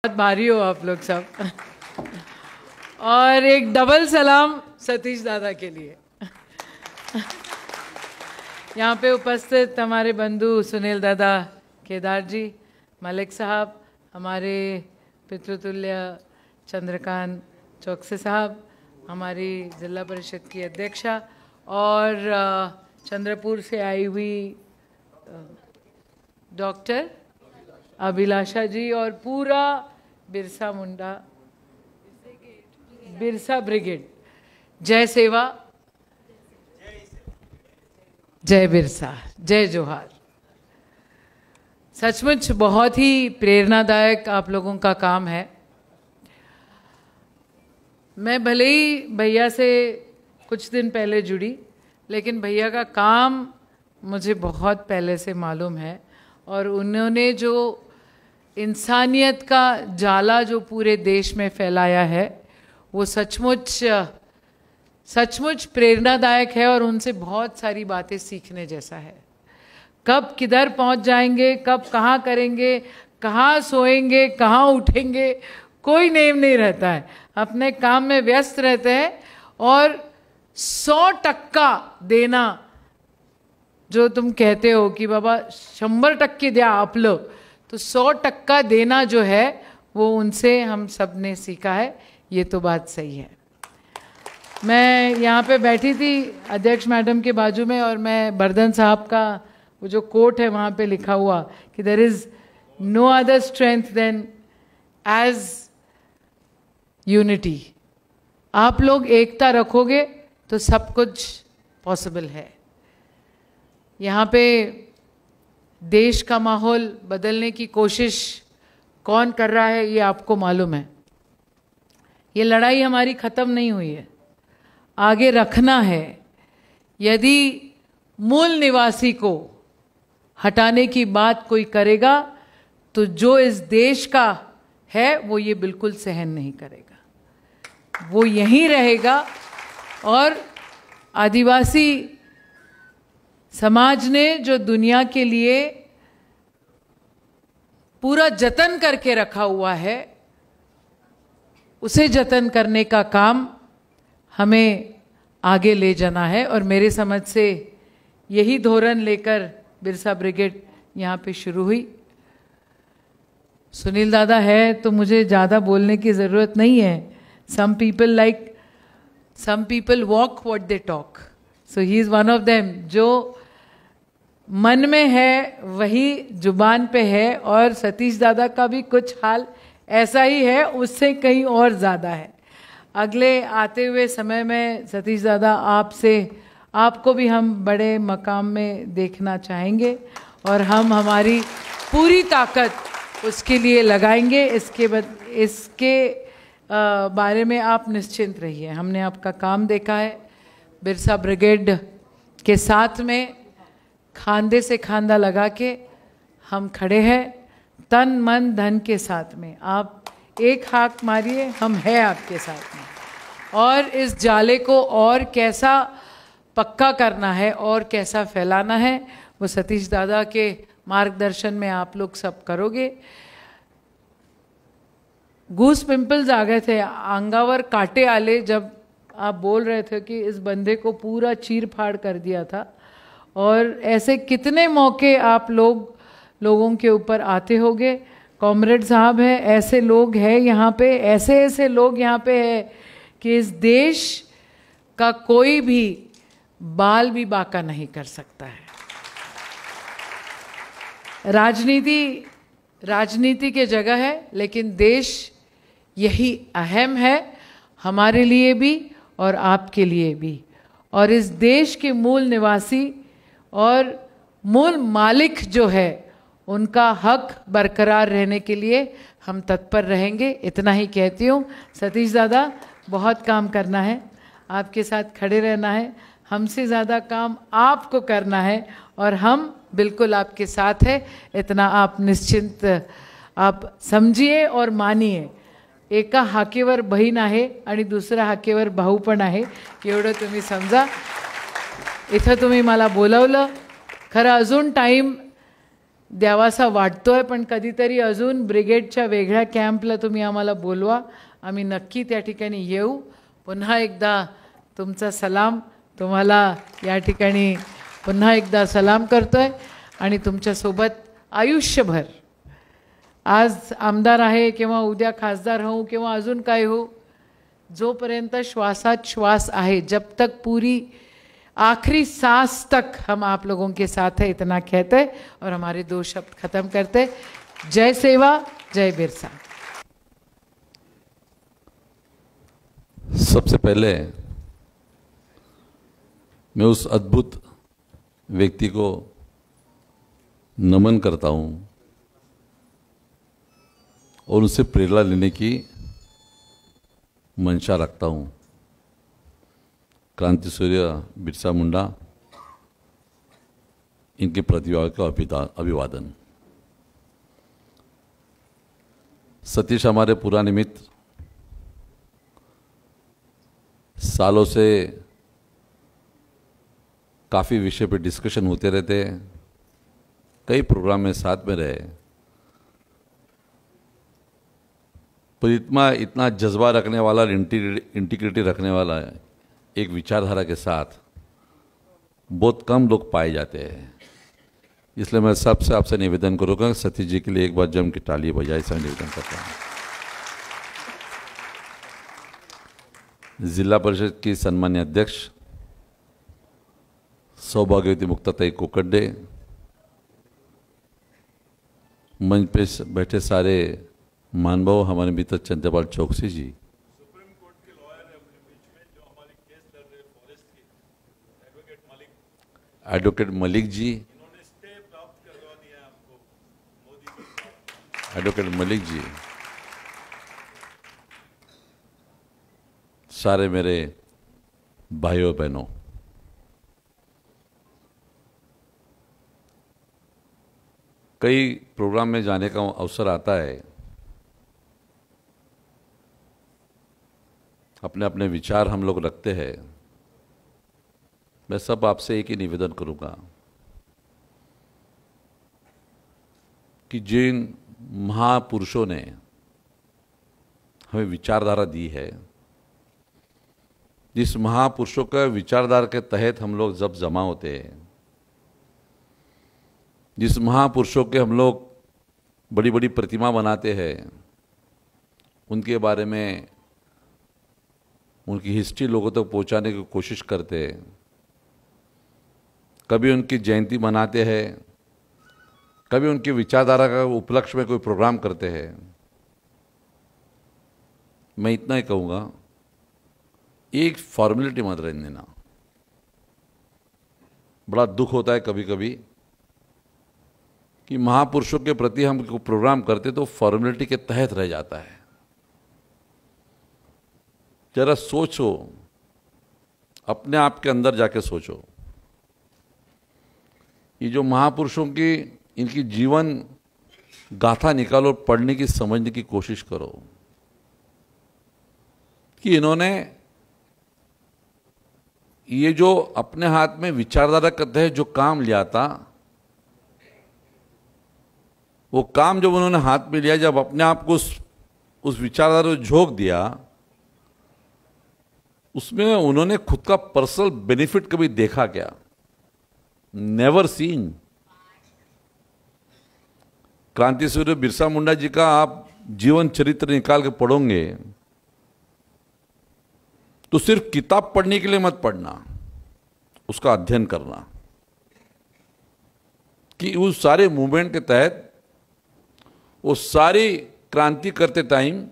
बहुत भारी हो आप लोग सब। और एक डबल सलाम सतीश दादा के लिए। यहाँ पे उपस्थित हमारे बंधु सुनील दादा, केदार जी, मलिक साहब, हमारे पितृतुल्य चंद्रकांत चौकसे साहब, हमारी जिला परिषद की अध्यक्षा और चंद्रपुर से आई हुई डॉक्टर अभिलाषा जी और पूरा बिरसा मुंडा बिरसा ब्रिगेड। जय सेवा, जय बिरसा, जय जोहार। सचमुच बहुत ही प्रेरणादायक आप लोगों का काम है। मैं भले ही भैया से कुछ दिन पहले जुड़ी, लेकिन भैया का काम मुझे बहुत पहले से मालूम है और उन्होंने जो इंसानियत का जाला जो पूरे देश में फैलाया है वो सचमुच प्रेरणादायक है और उनसे बहुत सारी बातें सीखने जैसा है। कब किधर पहुंच जाएंगे, कब कहाँ करेंगे, कहाँ सोएंगे, कहाँ उठेंगे, कोई नेम नहीं रहता है। अपने काम में व्यस्त रहते हैं और 100% देना जो तुम कहते हो कि बाबा 100% द्या आपलं, तो 100% देना जो है वो उनसे हम सब ने सीखा है। ये तो बात सही है। मैं यहाँ पे बैठी थी अध्यक्ष मैडम के बाजू में और मैं बर्दन साहब का वो जो कोट है वहाँ पे लिखा हुआ कि there is no other strength than as unity. आप लोग एकता रखोगे तो सब कुछ पॉसिबल है। यहाँ पे देश का माहौल बदलने की कोशिश कौन कर रहा है ये आपको मालूम है। ये लड़ाई हमारी ख़त्म नहीं हुई है, आगे रखना है। यदि मूल निवासी को हटाने की बात कोई करेगा तो जो इस देश का है वो ये बिल्कुल सहन नहीं करेगा, वो यहीं रहेगा। और आदिवासी समाज ने जो दुनिया के लिए पूरा जतन करके रखा हुआ है, उसे जतन करने का काम हमें आगे ले जाना है। और मेरे समझ से यही धोरण लेकर बिरसा ब्रिगेड यहाँ पे शुरू हुई। सुनील दादा है तो मुझे ज़्यादा बोलने की ज़रूरत नहीं है। Some people walk what they talk, so he is one of them. जो मन में है वही जुबान पे है और सतीश दादा का भी कुछ हाल ऐसा ही है, उससे कहीं और ज़्यादा है। अगले आते हुए समय में सतीश दादा आपको भी हम बड़े मकाम में देखना चाहेंगे और हम हमारी पूरी ताकत उसके लिए लगाएंगे। इसके बारे में आप निश्चिंत रहिए। हमने आपका काम देखा है। बिरसा ब्रिगेड के साथ में खांधे से खांधा लगा के हम खड़े हैं, तन मन धन के साथ में। आप एक हाथ मारिए, हम हैं आपके साथ में। और इस जाले को और कैसा पक्का करना है और कैसा फैलाना है वो सतीश दादा के मार्गदर्शन में आप लोग सब करोगे। गूस पिंपल्स आ गए थे, अंगावर कांटे आले जब आप बोल रहे थे कि इस बंदे को पूरा चीर फाड़ कर दिया था। और ऐसे कितने मौके आप लोगों के ऊपर आते होंगे। कॉमरेड साहब है, ऐसे लोग हैं यहाँ पे, ऐसे लोग यहाँ पे है कि इस देश का कोई भी बाल भी बाका नहीं कर सकता है। राजनीति के जगह है, लेकिन देश यही अहम है हमारे लिए भी और आपके लिए भी। और इस देश के मूल निवासी और मूल मालिक जो है उनका हक बरकरार रहने के लिए हम तत्पर रहेंगे। इतना ही कहती हूँ। सतीश दादा, बहुत काम करना है, आपके साथ खड़े रहना है। हमसे ज़्यादा काम आपको करना है और हम बिल्कुल आपके साथ है। इतना आप निश्चिंत आप समझिए और मानिए। एका हाकेवर बहीण आहे आणि दुसऱ्या हाकेवर भाऊ पण आहे, एवढं तुम्ही समजा। इथं तुम्ही मला बोलवलं, खरं अजून टाईम द्यावासा वाटतोय, पण कधीतरी अजून ब्रिगेडच्या वेगळ्या कॅम्पला तुम्ही आम्हाला बोलवा, आम्ही नक्की त्या ठिकाणी येऊ. पुन्हा एकदा तुमचा सलाम, तुम्हाला या ठिकाणी पुन्हा एकदा सलाम करतोय आणि तुमच्यासोबत आयुष्यभर, आज आमदार आहे किंवा उद्या खासदार होऊ किंवा अजून काय हो, जोपर्यंत श्वासात श्वास आहे, जब तक पूरी आखिरी सांस तक हम आप लोगों के साथ है, इतना कहते और हमारे 2 शब्द खत्म करते. जय सेवा, जय बिरसा. सबसे पहले मैं उस अद्भुत व्यक्ति को नमन करता हूं और उनसे प्रेरणा लेने की मंशा रखता हूं. क्रांति सूर्य बिरसा मुंडा, इनकी प्रतिभा का अभिवादन. सतीश हमारे पुराने मित्र, सालों से काफ़ी विषय पे डिस्कशन होते रहते, कई प्रोग्राम में साथ में रहे, पर इतना जज्बा रखने वाला, इंटीग्रिटी रखने वाला एक विचारधारा के साथ बहुत कम लोग पाए जाते हैं. इसलिए मैं सबसे आपसे निवेदन करूँगा, सतीश जी के लिए एक बार जम की ताली बजाए, ऐसा निवेदन करता हूँ. जिला परिषद की सम्मान्य अध्यक्ष सौभाग्यवती मुक्ताताई कोकड्डे, मंच पे बैठे सारे महानुभाव, हमारे मित्र चंद्रपाल चौकसी जी, सुप्रीम कोर्ट के लॉयर है अपने बीच में जो हमारी केस लड़ रहे फॉरेस्ट की, एडवोकेट मलिक जी, इन्होंने स्टे प्राप्त करवा दिया है हमको मोदी जी. एडवोकेट मलिक जी, सारे मेरे भाइयों बहनों, कई प्रोग्राम में जाने का अवसर आता है, अपने अपने विचार हम लोग रखते हैं. मैं सब आपसे एक ही निवेदन करूंगा कि जिन महापुरुषों ने हमें विचारधारा दी है, जिस महापुरुषों का विचारधारा के तहत हम लोग जब जमा होते हैं, जिस महापुरुषों के हम लोग बड़ी बड़ी प्रतिमा बनाते हैं, उनके बारे में, उनकी हिस्ट्री लोगों तक पहुंचाने की कोशिश करते हैं, कभी उनकी जयंती मनाते हैं, कभी उनकी विचारधारा का उपलक्ष्य में कोई प्रोग्राम करते हैं. मैं इतना ही कहूँगा, एक फॉर्मेलिटी मत रहने देना. बड़ा दुख होता है कभी कभी कि महापुरुषों के प्रति हम प्रोग्राम करते तो फॉर्मेलिटी के तहत रह जाता है. जरा सोचो, अपने आप के अंदर जाके सोचो, ये जो महापुरुषों की इनकी जीवन गाथा निकालो, पढ़ने की, समझने की कोशिश करो कि इन्होंने ये जो अपने हाथ में विचारधारा करते हैं जो काम लिया था, वो काम जब उन्होंने हाथ में लिया, जब अपने आप को उस विचारधारा को झोंक दिया, उसमें उन्होंने खुद का पर्सनल बेनिफिट कभी देखा क्या? Never seen. क्रांति सूर्य बिरसा मुंडा जी का आप जीवन चरित्र निकाल के पढ़ोगे तो सिर्फ किताब पढ़ने के लिए मत पढ़ना, उसका अध्ययन करना कि उस सारे मूवमेंट के तहत वो सारी क्रांति करते टाइम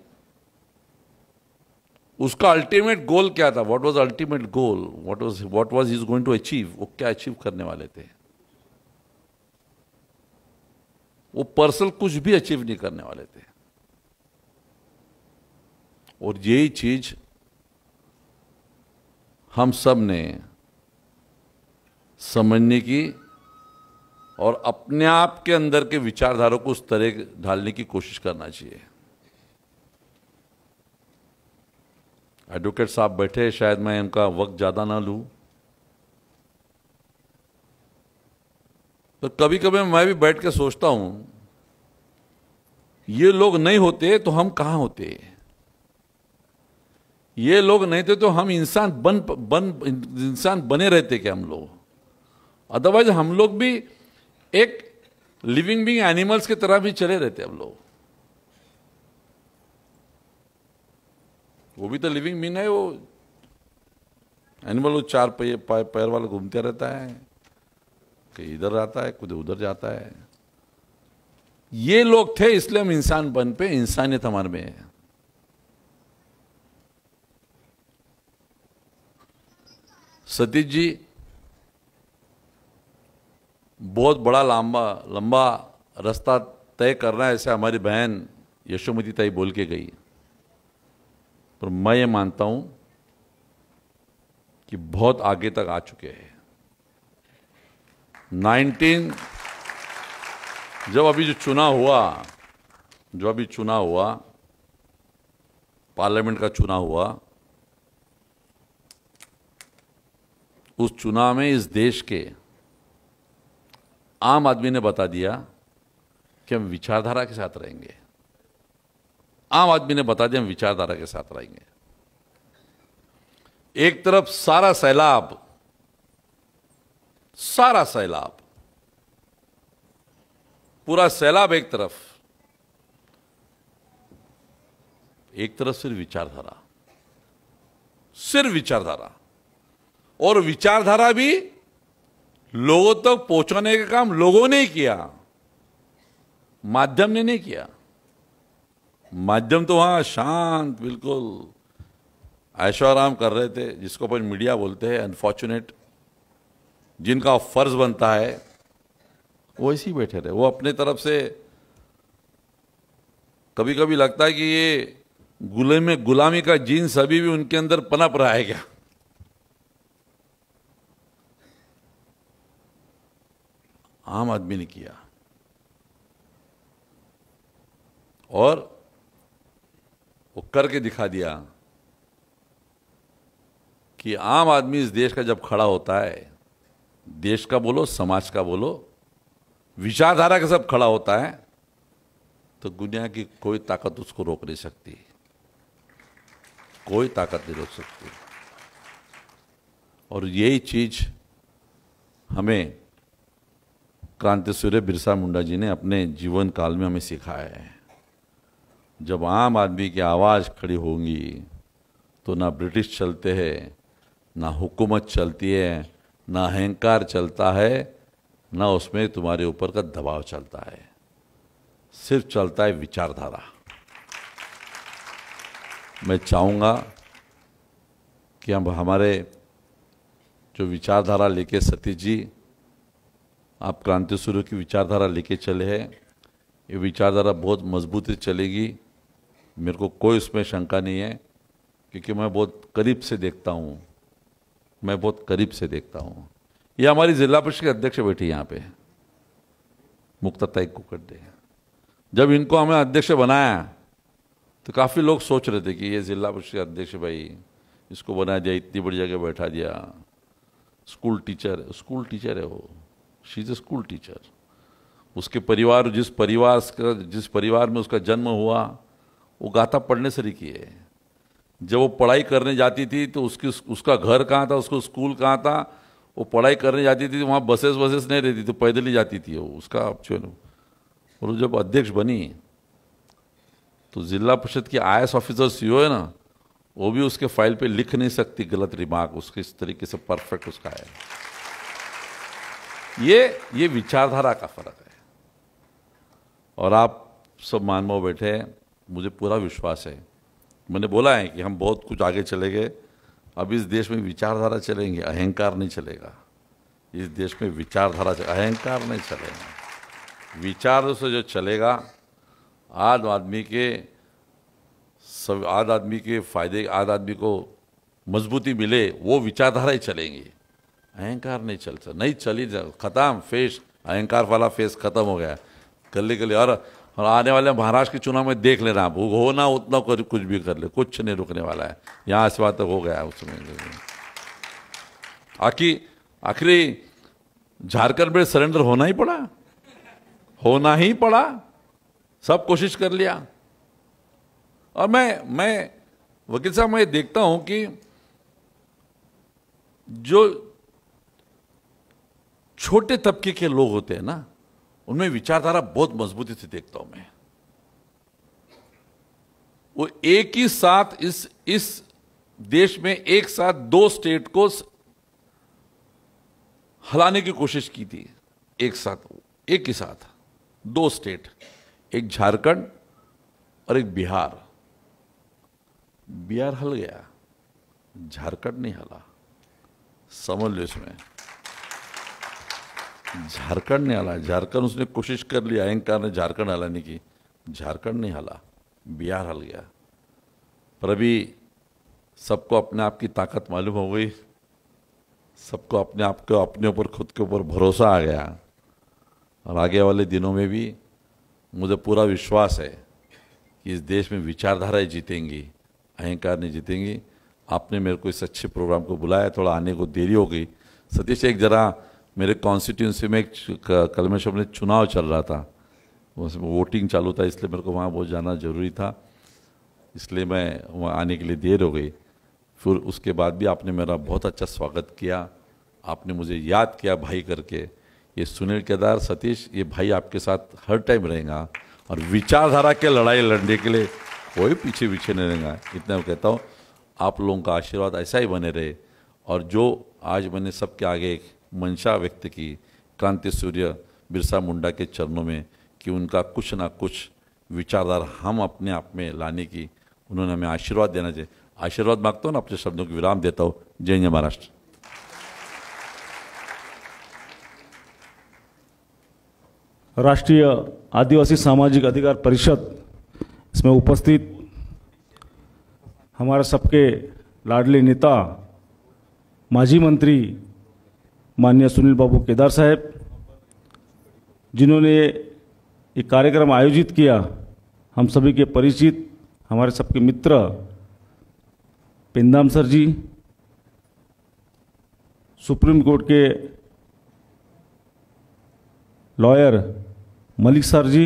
उसका अल्टीमेट गोल क्या था? What was ultimate goal? What was he is going to achieve? वो क्या अचीव करने वाले थे? वो पर्सनल कुछ भी अचीव नहीं करने वाले थे. और यही चीज हम सब ने समझने की और अपने आप के अंदर के विचारधारा को उस तरह ढालने की कोशिश करना चाहिए. एडवोकेट साहब बैठे, शायद मैं उनका वक्त ज़्यादा ना लूं. तो कभी कभी मैं भी बैठ के सोचता हूं, ये लोग नहीं होते तो हम कहां होते, ये लोग नहीं थे तो हम इंसान इंसान बने रहते क्या हम लोग? अदरवाइज हम लोग भी एक लिविंग बीइंग एनिमल्स की तरह भी चले रहते हम लोग। वो भी तो लिविंग बीइंग है, वो एनिमल, वो चार पैर वाला घूमते रहता है, कहीं इधर आता है कुछ उधर जाता है। ये लोग थे इसलिए हम इंसान बन पे, इंसानियत हमारे में है। सतीश जी बहुत बड़ा लंबा रास्ता तय करना है, ऐसे हमारी बहन यशोमती ताई बोल के गई, पर मैं ये मानता हूं कि बहुत आगे तक आ चुके हैं। जब अभी जो चुनाव हुआ, पार्लियामेंट का चुनाव हुआ, उस चुनाव में इस देश के आम आदमी ने बता दिया कि हम विचारधारा के साथ रहेंगे। आम आदमी ने बता दिया हम विचारधारा के साथ रहेंगे। एक तरफ सारा सैलाब, पूरा सैलाब एक तरफ सिर्फ विचारधारा, और विचारधारा भी लोगों तक पहुंचाने का काम लोगों ने ही किया, माध्यम ने नहीं किया। माध्यम तो वहां शांत बिल्कुल ऐशो आराम कर रहे थे, जिसको अपन मीडिया बोलते हैं, अनफॉर्चुनेट, जिनका फर्ज बनता है वो ऐसे ही बैठे रहे। वो अपने तरफ से कभी कभी लगता है कि ये गुलामी का जीन्स अभी भी उनके अंदर पनप रहा है क्या। आम आदमी ने किया, और वो करके दिखा दिया कि आम आदमी इस देश का जब खड़ा होता है, देश का बोलो, समाज का बोलो, विचारधारा के सब खड़ा होता है, तो दुनिया की कोई ताकत उसको रोक नहीं सकती, कोई ताकत नहीं रोक सकती। और यही चीज हमें क्रांति सूर्य बिरसा मुंडा जी ने अपने जीवन काल में हमें सिखाया है। जब आम आदमी की आवाज़ खड़ी होंगी तो ना ब्रिटिश चलते हैं, ना हुकूमत चलती है, ना अहंकार चलता है, ना उसमें तुम्हारे ऊपर का दबाव चलता है, सिर्फ चलता है विचारधारा। मैं चाहूँगा कि हम हमारे जो विचारधारा लेके सतीश जी आप क्रांति सूर्य की विचारधारा लेके चले हैं, ये विचारधारा बहुत मजबूती से चलेगी, मेरे को कोई उसमें शंका नहीं है, क्योंकि मैं बहुत करीब से देखता हूँ। ये हमारी जिला परिषद के अध्यक्ष बैठी यहाँ पे, मुक्ताताई कुकड्डे। जब इनको हमें अध्यक्ष बनाया तो काफ़ी लोग सोच रहे थे कि ये जिला परिषद के अध्यक्ष, भाई इसको बना दिया, इतनी बड़ी जगह बैठा दिया, स्कूल टीचर है वो, she is a school teacher. उसके परिवार, जिस परिवार में उसका जन्म हुआ, वो गाथा पढ़ने से लिखी है। जब वो पढ़ाई करने जाती थी तो उसका घर कहाँ था, उसको स्कूल कहाँ था, वो पढ़ाई करने जाती थी तो वहाँ बसेस नहीं रहती थी, पैदल ही जाती थी वो, उसका। और जब अध्यक्ष बनी तो जिला परिषद की IAS ऑफिसर CO है ना, वो भी उसके फाइल पे लिख नहीं सकती गलत रिमार्क, उसके इस तरीके से परफेक्ट उसका है। ये विचारधारा का फर्क है। और आप सब मानव बैठे हैं, मुझे पूरा विश्वास है, मैंने बोला है कि हम बहुत कुछ आगे चले गए, अब इस देश में विचारधारा चलेंगे, अहंकार नहीं चलेगा। इस देश में विचारधारा अहंकार नहीं चलेगा, विचार से जो चलेगा, आद आदमी के फायदे, आद आदमी को मजबूती मिले, वो विचारधारा ही चलेंगी, अहंकार नहीं नहीं चली, खत्म, फेस अहंकार वाला फेस खत्म हो गया कल। और आने वाले महाराष्ट्र के चुनाव में देख लेना, भूख हो ना उतना कुछ भी कर ले, कुछ नहीं रुकने वाला है। यहाँ से बात तक हो गया उसमें। आखिरी झारखंड में सरेंडर होना ही पड़ा, सब कोशिश कर लिया। और मैं वकील साहब, मैं देखता हूं कि जो छोटे तबके के लोग होते हैं ना, उनमें विचारधारा बहुत मजबूती से देखता हूं मैं। वो एक ही साथ इस देश में एक साथ 2 स्टेट को हिलाने की कोशिश की थी। एक ही साथ 2 स्टेट, एक झारखंड और एक बिहार। बिहार हल गया, झारखंड नहीं हला। समझ लो इसमें, झारखंड नहीं हला। झारखंड उसने कोशिश कर लिया, अहंकार ने झारखंड हलाने की, झारखंड नहीं हला, बिहार हल गया। पर अभी सबको अपने आप की ताकत मालूम हो गई, सबको अपने आप को, अपने ऊपर, खुद के ऊपर भरोसा आ गया। और आगे वाले दिनों में भी मुझे पूरा विश्वास है कि इस देश में विचारधाराएं जीतेंगी, अहंकार नहीं जीतेंगी। आपने मेरे को इस अच्छे प्रोग्राम को बुलाया, थोड़ा आने को देरी हो गई। सतीश, एक जरा मेरे कॉन्स्टिट्यूंसी में कलमेश्वर में चुनाव चल रहा था, उसमें वोटिंग चालू था, इसलिए मेरे को वहाँ बहुत जाना जरूरी था, इसलिए मैं वहाँ आने के लिए देर हो गई। फिर उसके बाद भी आपने मेरा बहुत अच्छा स्वागत किया, आपने मुझे याद किया भाई करके। ये सुनील केदार, सतीश, ये भाई आपके साथ हर टाइम रहेगा और विचारधारा के लड़ाई लड़ने के लिए कोई पीछे नहीं रहेगा। इतना मैं कहता हूँ, आप लोगों का आशीर्वाद ऐसा ही बने रहे। और जो आज मैंने सबके आगे एक मंशा व्यक्त की क्रांति सूर्य बिरसा मुंडा के चरणों में, कि उनका कुछ ना कुछ विचारधारा हम अपने आप में लाने की उन्होंने हमें आशीर्वाद देना चाहिए। आशीर्वाद मांगता हूँ ना, अपने शब्दों को विराम देता हूँ। जय हिंद, महाराष्ट्र। राष्ट्रीय आदिवासी सामाजिक अधिकार परिषद, इसमें उपस्थित हमारे सबके लाडले नेता माजी मंत्री माननीय सुनील बाबू केदार साहब, जिन्होंने ये कार्यक्रम आयोजित किया, हम सभी के परिचित हमारे सबके मित्र पेंदाम सर जी, सुप्रीम कोर्ट के लॉयर मलिक सर जी,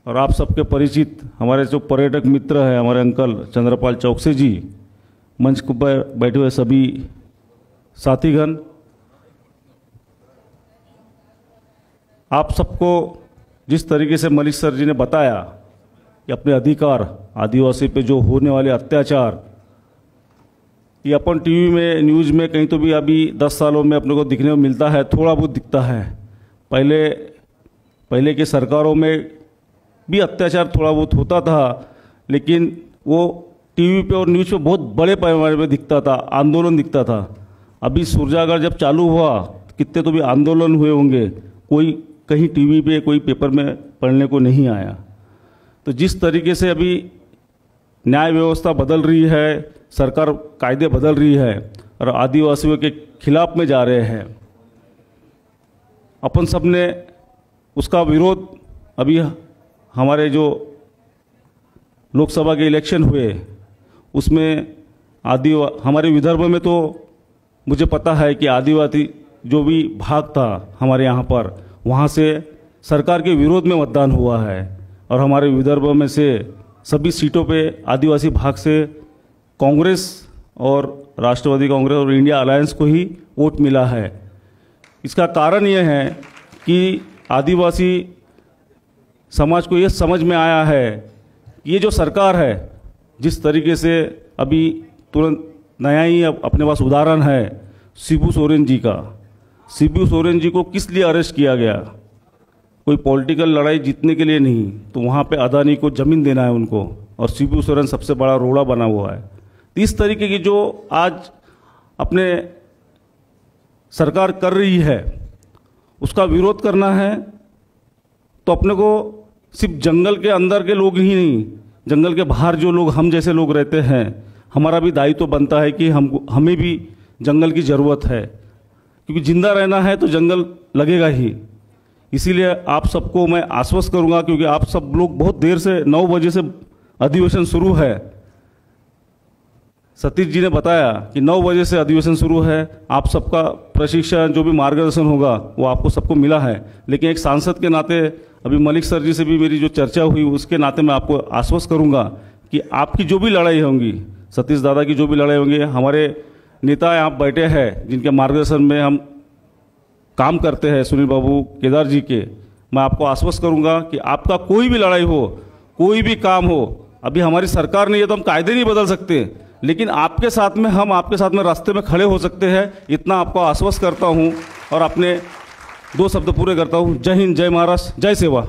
और आप सबके परिचित हमारे जो पर्यटक मित्र हैं, हमारे अंकल चंद्रपाल चौकसे जी, मंच पर बैठे हुए सभी साथीगण, आप सबको जिस तरीके से मलिक सर जी ने बताया कि अपने अधिकार, आदिवासी पे जो होने वाले अत्याचार, ये अपन टीवी में, न्यूज़ में कहीं तो भी अभी 10 सालों में अपने को दिखने को मिलता है, थोड़ा बहुत दिखता है। पहले के सरकारों में भी अत्याचार थोड़ा बहुत होता था, लेकिन वो टीवी पे और न्यूज़ पे बहुत बड़े पैमाने पे दिखता था, आंदोलन दिखता था। अभी सूरजागढ़ जब चालू हुआ, कितने तो भी आंदोलन हुए होंगे, कोई कहीं टीवी पे, कोई पेपर में पढ़ने को नहीं आया। तो जिस तरीके से अभी न्याय व्यवस्था बदल रही है, सरकार कायदे बदल रही है और आदिवासियों के खिलाफ में जा रहे हैं, अपन सब ने उसका विरोध, अभी हमारे जो लोकसभा के इलेक्शन हुए उसमें हमारे विदर्भ में तो मुझे पता है कि आदिवासी जो भी भाग था हमारे यहाँ पर, वहाँ से सरकार के विरोध में मतदान हुआ है। और हमारे विदर्भ में से सभी सीटों पे आदिवासी भाग से कांग्रेस और राष्ट्रवादी कांग्रेस और इंडिया अलायंस को ही वोट मिला है। इसका कारण ये है कि आदिवासी समाज को ये समझ में आया है कि ये जो सरकार है, जिस तरीके से अभी तुरंत नया ही अपने पास उदाहरण है शिबू सोरेन जी का। शिबू सोरेन जी को किस लिए अरेस्ट किया गया? कोई पॉलिटिकल लड़ाई जीतने के लिए नहीं, तो वहाँ पे अदानी को ज़मीन देना है उनको, और शिबू सोरेन सबसे बड़ा रोड़ा बना हुआ है। तो इस तरीके की जो आज अपने सरकार कर रही है, उसका विरोध करना है तो अपने को सिर्फ जंगल के अंदर के लोग ही नहीं, जंगल के बाहर जो लोग हम जैसे लोग रहते हैं, हमारा भी दायित्व तो बनता है कि हमें भी जंगल की ज़रूरत है, क्योंकि जिंदा रहना है तो जंगल लगेगा ही। इसीलिए आप सबको मैं आश्वस्त करूंगा, क्योंकि आप सब लोग बहुत देर से 9 बजे से अधिवेशन शुरू है, सतीश जी ने बताया कि 9 बजे से अधिवेशन शुरू है। आप सबका प्रशिक्षण जो भी मार्गदर्शन होगा वो आपको सबको मिला है, लेकिन एक सांसद के नाते अभी मलिक सर जी से भी मेरी जो चर्चा हुई उसके नाते मैं आपको आश्वस्त करूंगा कि आपकी जो भी लड़ाई होंगी, सतीश दादा की जो भी लड़ाई होंगी, हमारे नेता यहाँ बैठे हैं जिनके मार्गदर्शन में हम काम करते हैं, सुनील बाबू केदार जी के, मैं आपको आश्वस्त करूंगा कि आपका कोई भी लड़ाई हो, कोई भी काम हो, अभी हमारी सरकार नहीं है तो हम कायदे नहीं बदल सकते, लेकिन आपके साथ में हम आपके साथ में रास्ते में खड़े हो सकते हैं, इतना आपको आश्वस्त करता हूं और अपने 2 शब्द पूरे करता हूं। जय हिंद, जय महाराष्ट्र, जय सेवा।